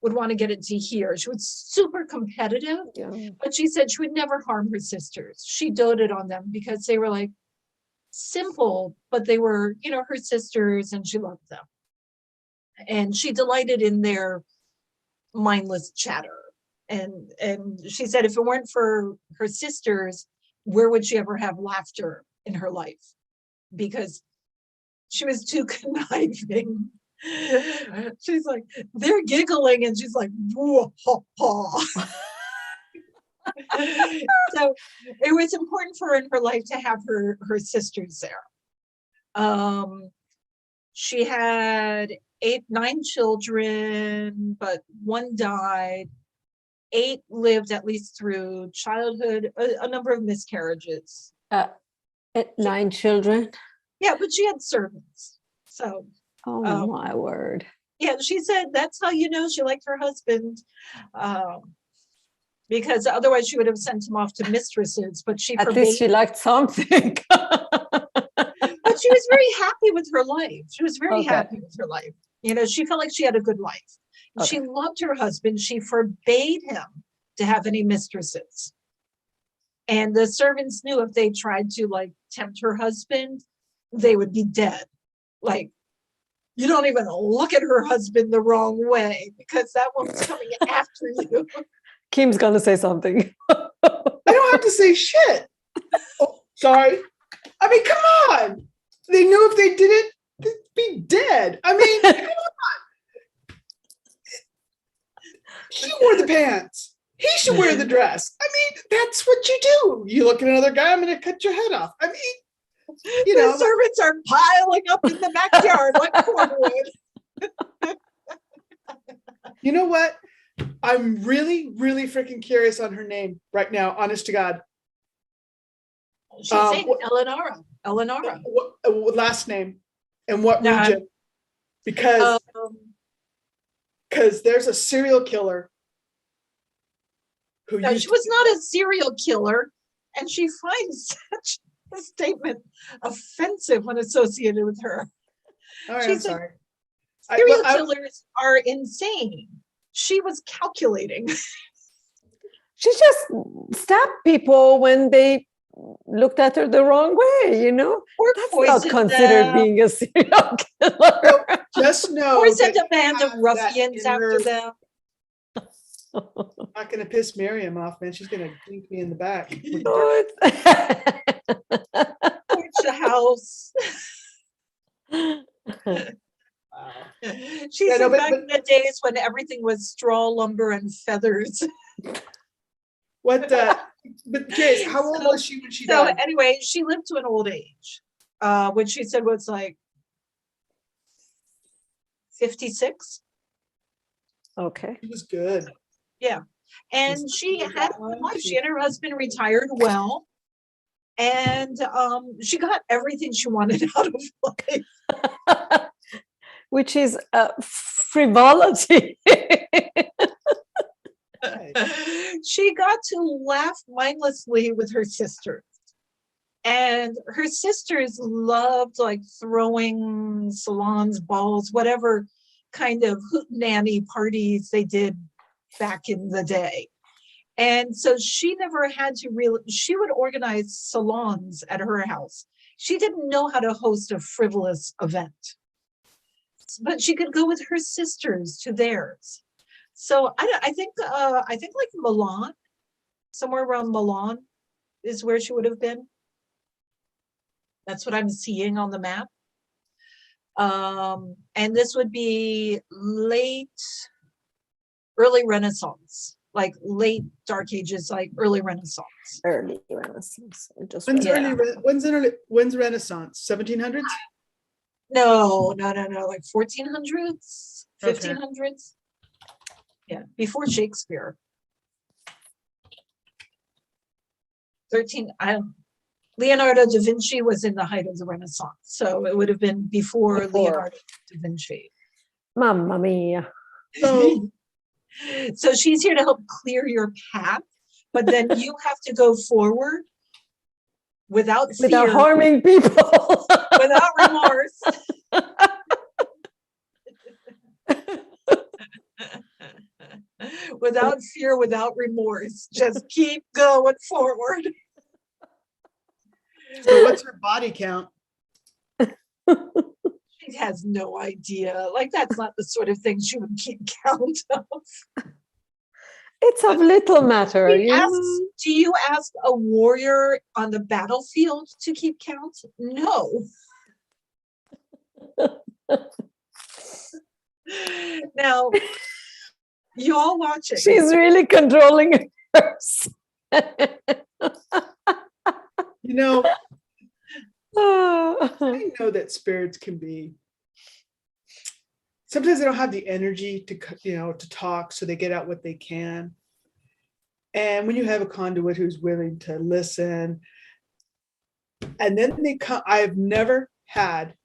would want to get into here. She was super competitive, but she said she would never harm her sisters. She doted on them because they were like simple, but they were, you know, her sisters, and she loved them. And she delighted in their mindless chatter. And she said if it weren't for her sisters, where would she ever have laughter in her life? Because she was too conniving. She's like, they're giggling, and she's like, whoa, ha, ha. So it was important for her in her life to have her sisters there. She had 9 children, but 1 died. 8 lived at least through childhood, a number of miscarriages. 9 children? Yeah, but she had servants. So, oh my word. Yeah, she said that's how you know she liked her husband. Because otherwise she would have sent him off to mistresses, but she at least she liked something. But she was very happy with her life. She was very happy with her life. You know, she felt like she had a good life. She loved her husband. She forbade him to have any mistresses. And the servants knew if they tried to like tempt her husband, they would be dead. Like, you don't even look at her husband the wrong way because that woman's coming after you. Kim's gonna say something. I don't have to say shit. Oh, sorry. I mean, come on. They knew if they did it, they'd be dead. I mean, come on. She wore the pants. He should wear the dress. I mean, that's what you do. You look at another guy, I'm going to cut your head off. I mean, you know. The servants are piling up in the backyard like cordwood. You know what? I'm really, really freaking curious on her name right now, honest to God. She's saying Eleonora. What last name and what region? Because there's a serial killer. She was not a serial killer, and she finds such a statement offensive when associated with her. All right, I'm sorry. Serial killers are insane. She was calculating. She just stabbed people when they looked at her the wrong way, you know? Or that's not considered being a serial killer. Just know. Or sent a band of ruffians after them. I'm not going to piss Miriam off, man. She's going to dink me in the back. Torch the house. Wow. She said back in the days when everything was straw, lumber, and feathers. What? But Jace, how old was she when she died? So anyway, she lived to an old age, which she said was like 56. Okay. She was good. Yeah. And she had a life. She and her husband retired well. And she got everything she wanted out of life. Which is frivolity. She got to laugh mindlessly with her sisters. And her sisters loved like throwing salons, balls, whatever kind of hootenanny parties they did back in the day. And so she never had to she would organize salons at her house. She didn't know how to host a frivolous event, but she could go with her sisters to theirs. So I think like Milan, somewhere around Milan is where she would have been. That's what I'm seeing on the map. And this would be early Renaissance, like late Dark Ages, like early Renaissance. Early Renaissance. When's Renaissance? 1700s? No, like 1400s, 1500s. Yeah, before Shakespeare. Leonardo da Vinci was in the height of the Renaissance, so it would have been before. Leonardo da Vinci. Mamma mia. So she's here to help clear your path, but then you have to go forward without fear, without harming people, without remorse. without fear, without remorse. Just keep going forward. So what's her body count? She has no idea. Like, that's not the sort of thing she would keep count of. It's of little matter. Do you ask a warrior on the battlefield to keep count? No. Now, you all watch it. She's really controlling hers. You know, Oh. I know that spirits can be, sometimes they don't have the energy to, to talk, so they get out what they can. And when you have a conduit who's willing to listen, and then they come, I've never had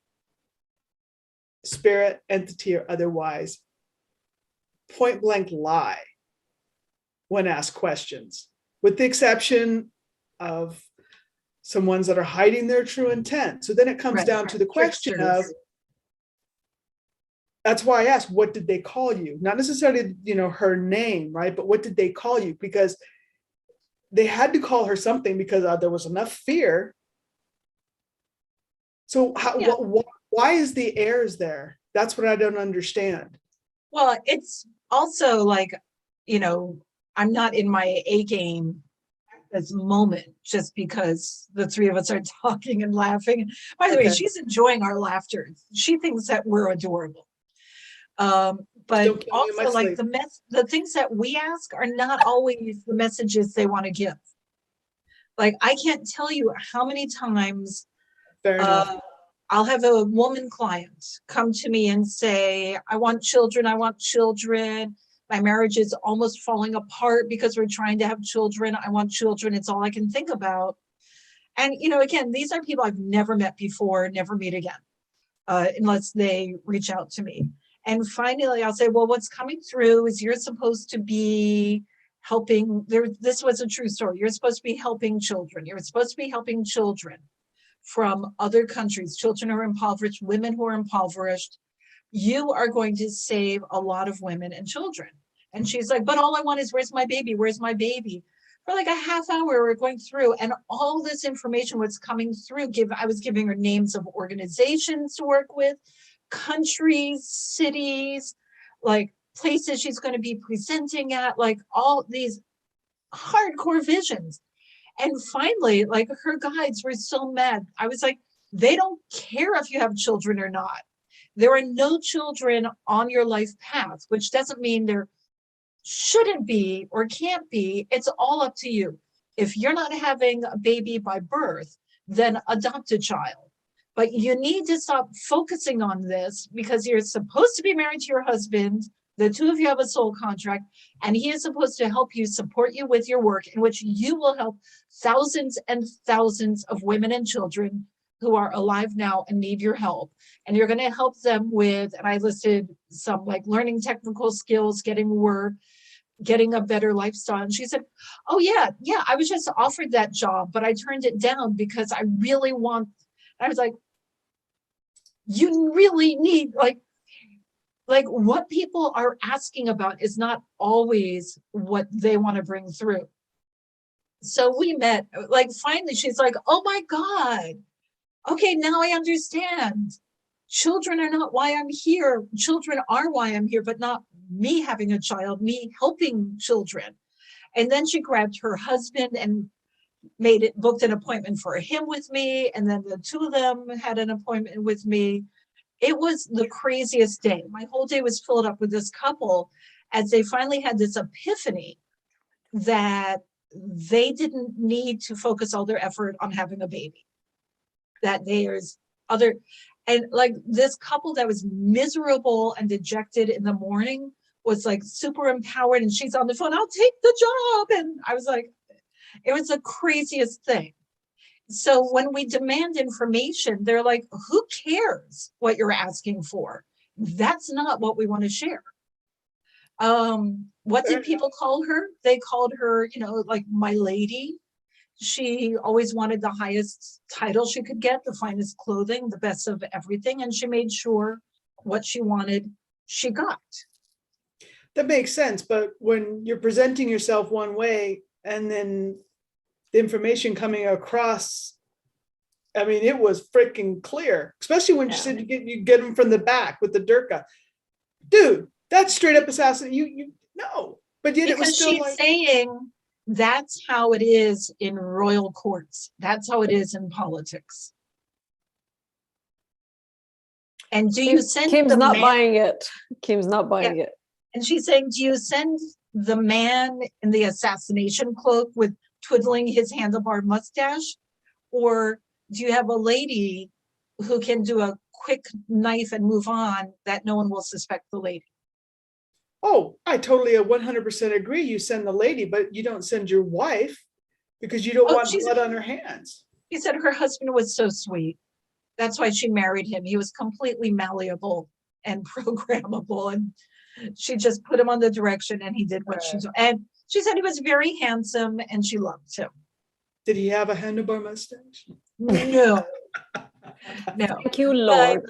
spirit, entity, or otherwise point blank lie when asked questions, with the exception of some ones that are hiding their true intent. So then it comes down to the question of, that's why I asked, what did they call you? Not necessarily, her name, right? But what did they call you? Because they had to call her something because there was enough fear. So why is the heirs there? That's what I don't understand. Well, it's also like, I'm not in my A game at this moment just because the three of us are talking and laughing. By the way, she's enjoying our laughter. She thinks that we're adorable. But also, like, the things that we ask are not always the messages they want to give. Like, I can't tell you how many times I'll have a woman client come to me and say, I want children. My marriage is almost falling apart because we're trying to have children. I want children. It's all I can think about. And, again, these are people I've never met before, never meet again, unless they reach out to me. And finally, I'll say, well, what's coming through is you're supposed to be helping. This was a true story. You're supposed to be helping children. You're supposed to be helping children from other countries, children who are impoverished, women who are impoverished. You are going to save a lot of women and children. And she's like, but all I want is, where's my baby? Where's my baby? For like a half hour, we're going through, and all this information was coming through. I was giving her names of organizations to work with, countries, cities, like places she's going to be presenting at, like all these hardcore visions. And finally, like, her guides were so mad. I was like, they don't care if you have children or not. There are no children on your life path, which doesn't mean there shouldn't be or can't be. It's all up to you. If you're not having a baby by birth, then adopt a child. But you need to stop focusing on this, because you're supposed to be married to your husband. The two of you have a soul contract, and he is supposed to help you, support you with your work, in which you will help thousands and thousands of women and children who are alive now and need your help. And you're going to help them with, and I listed some, like, learning technical skills, getting work, getting a better lifestyle. And she said, oh yeah, I was just offered that job, but I turned it down because I really want. I was like, you really need, like what people are asking about is not always what they want to bring through. So we met, like, finally she's like, oh my God, okay, now I understand. Children are not why I'm here. Children are why I'm here, but not me having a child, me helping children. And then she grabbed her husband and booked an appointment for him with me. And then the two of them had an appointment with me. It was the craziest day. My whole day was filled up with this couple as they finally had this epiphany that they didn't need to focus all their effort on having a baby. That there's other, and like this couple that was miserable and dejected in the morning was like super empowered, and she's on the phone, I'll take the job. And I was like, it was the craziest thing. So when we demand information, they're like, who cares what you're asking for? That's not what we want to share. What did people call her? They called her, like, my lady. She always wanted the highest title she could get, the finest clothing, the best of everything. And she made sure what she wanted, she got. that makes sense. But when you're presenting yourself one way and then the information coming across, I mean, it was freaking clear, especially when she said you get them from the back with the Durka. Dude, that's straight up assassin. You no, but yet it was Because still she's like, saying that's how it is in royal courts. That's how it is in politics. And do you send Kim's the not man, buying it. Kim's not buying it. and she's saying, do you send the man in the assassination cloak with twiddling his handlebar mustache? Or do you have a lady who can do a quick knife and move on that no one will suspect the lady? oh, I totally 100% agree. You send the lady, but you don't send your wife because you don't want blood on her hands. She said her husband was so sweet. That's why she married him. He was completely malleable and programmable. And she just put him on the direction and he did what she did. And she said he was very handsome and she loved him. Did he have a handlebar mustache? No. No. Thank you, Lord.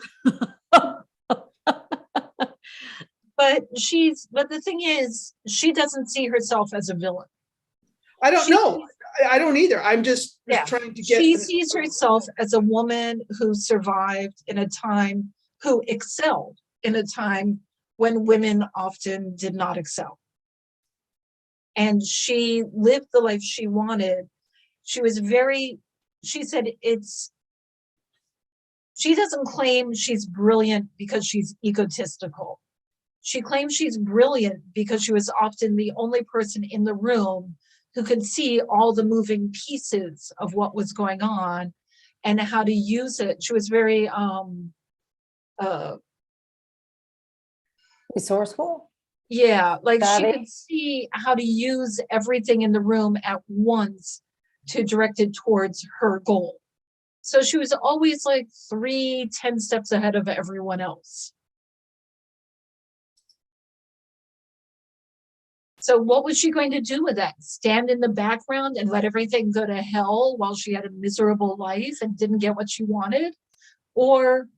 But the thing is, she doesn't see herself as a villain. I don't know. I don't either. I'm just trying to get. She sees herself as a woman who survived in a time, who excelled in a time when women often did not excel. And she lived the life she wanted. She said she doesn't claim she's brilliant because she's egotistical. She claims she's brilliant because she was often the only person in the room who could see all the moving pieces of what was going on and how to use it. She was very Resourceful? yeah, like she Savvy? could see how to use everything in the room at once to direct it towards her goal. So she was always like 10 steps ahead of everyone else. So what was she going to do with that? Stand in the background and let everything go to hell while she had a miserable life and didn't get what she wanted? Or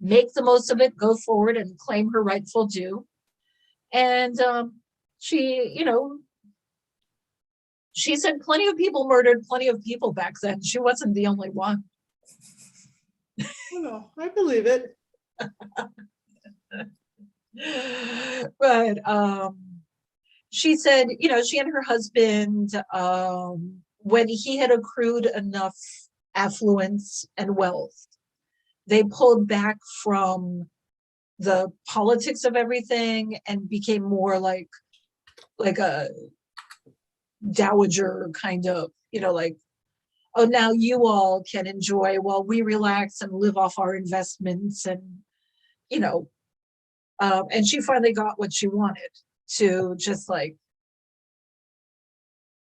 make the most of it, go forward and claim her rightful due? And she said plenty of people murdered plenty of people back then. She wasn't the only one. No, I believe it. But she said, she and her husband, when he had accrued enough affluence and wealth, they pulled back from the politics of everything and became more like a dowager kind of, like, oh, now you all can enjoy while we relax and live off our investments. And, and she finally got what she wanted, to just like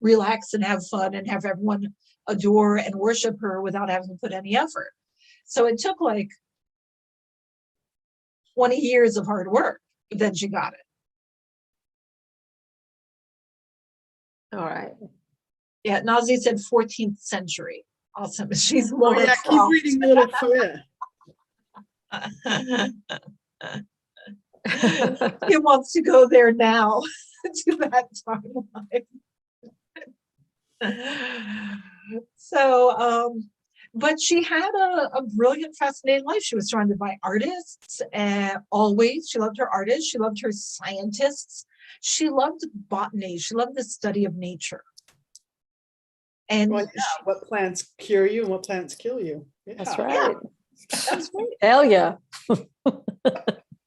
relax and have fun and have everyone adore and worship her without having to put any effort. So it took like 20 years of hard work, but then she got it. All right. Yeah, Nazi said 14th century. Awesome. She's more. Oh yeah, keep reading the little He wants to go there now to that timeline. So, but she had a brilliant, fascinating life. She was surrounded by artists, always. She loved her artists. She loved her scientists. She loved botany. She loved the study of nature. And well, yeah, what plants cure you and what plants kill you. Yeah. That's right. Yeah, that's right. Hell yeah.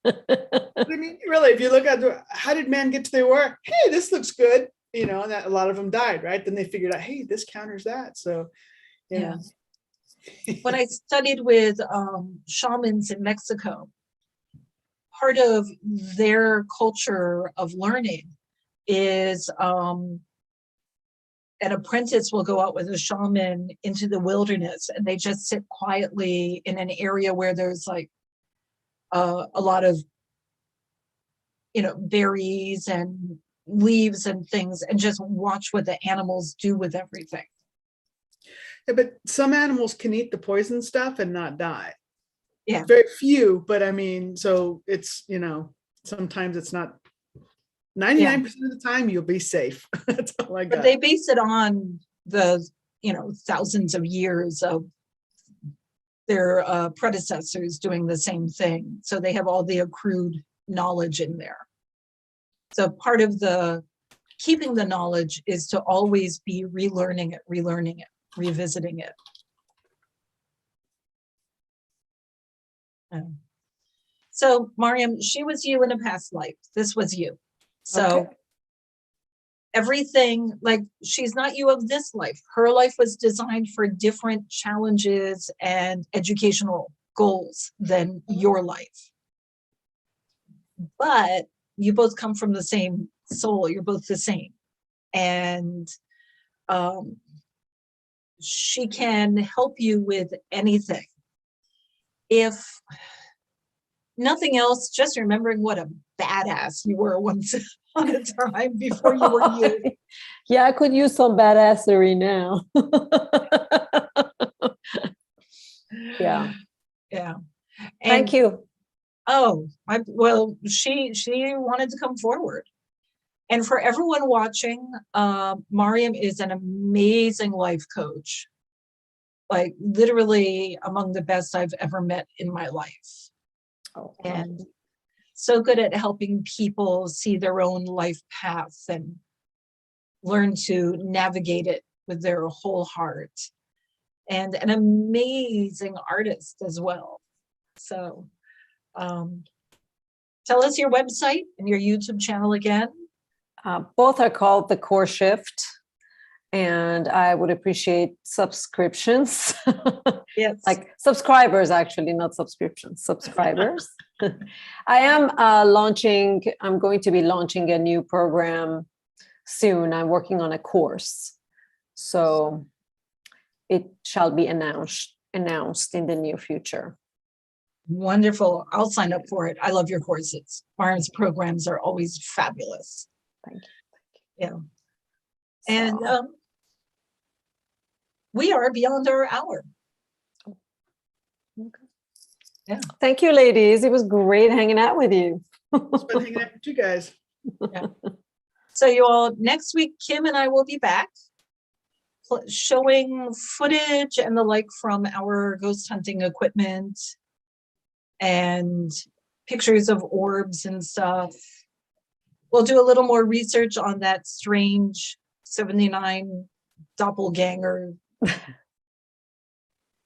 I mean, really, if you look at how did man get to their work? Hey, this looks good. And that a lot of them died, right? Then they figured out, hey, this counters that. So, yeah. When I studied with shamans in Mexico, part of their culture of learning is an apprentice will go out with a shaman into the wilderness and they just sit quietly in an area where there's like a lot of, berries and leaves and things and just watch what the animals do with everything. Yeah, but some animals can eat the poison stuff and not die. Yeah. Very few, but I mean, so it's, sometimes it's not 99% of the time, you'll be safe. That's all I got. But they base it on the, thousands of years of their predecessors doing the same thing. So they have all the accrued knowledge in there. So part of the keeping the knowledge is to always be relearning it, revisiting it. So Mariam, she was you in a past life. This was you. So Okay. everything, like, she's not you of this life. Her life was designed for different challenges and educational goals than your life. But you both come from the same soul. You're both the same. And she can help you with anything. If nothing else, just remembering what a badass you were once upon a time before you were you. Yeah, I could use some badassery now. Yeah. Yeah. Thank you. Oh, well, she wanted to come forward. And for everyone watching, Mariam is an amazing life coach. Like, literally among the best I've ever met in my life. Oh, And so good at helping people see their own life path and learn to navigate it with their whole heart. And an amazing artist as well. So tell us your website and your YouTube channel again. both are called The Core Shift, and I would appreciate subscriptions. Yes. Like subscribers, actually, not subscriptions, subscribers. I am I'm going to be launching a new program soon. I'm working on a course. So it shall be announced in the near future. Wonderful. I'll sign up for it. I love your courses. Mariam's programs are always fabulous. Thank you. Yeah. And So, we are beyond our hour. okay. Yeah. Thank you, ladies. It was great hanging out with you. It's been hanging out with you guys. So you all, next week, Kim and I will be back showing footage and the like from our ghost hunting equipment and pictures of orbs and stuff. We'll do a little more research on that strange 79 doppelganger. If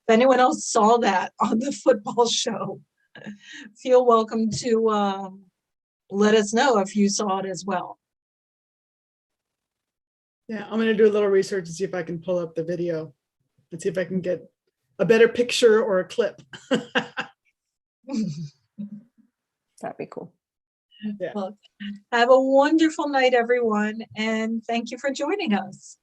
anyone else saw that on the football show, feel welcome to let us know if you saw it as well. Yeah, I'm going to do a little research and see if I can pull up the video and see if I can get a better picture or a clip. That'd be cool. Yeah. Well, have a wonderful night, everyone, and thank you for joining us.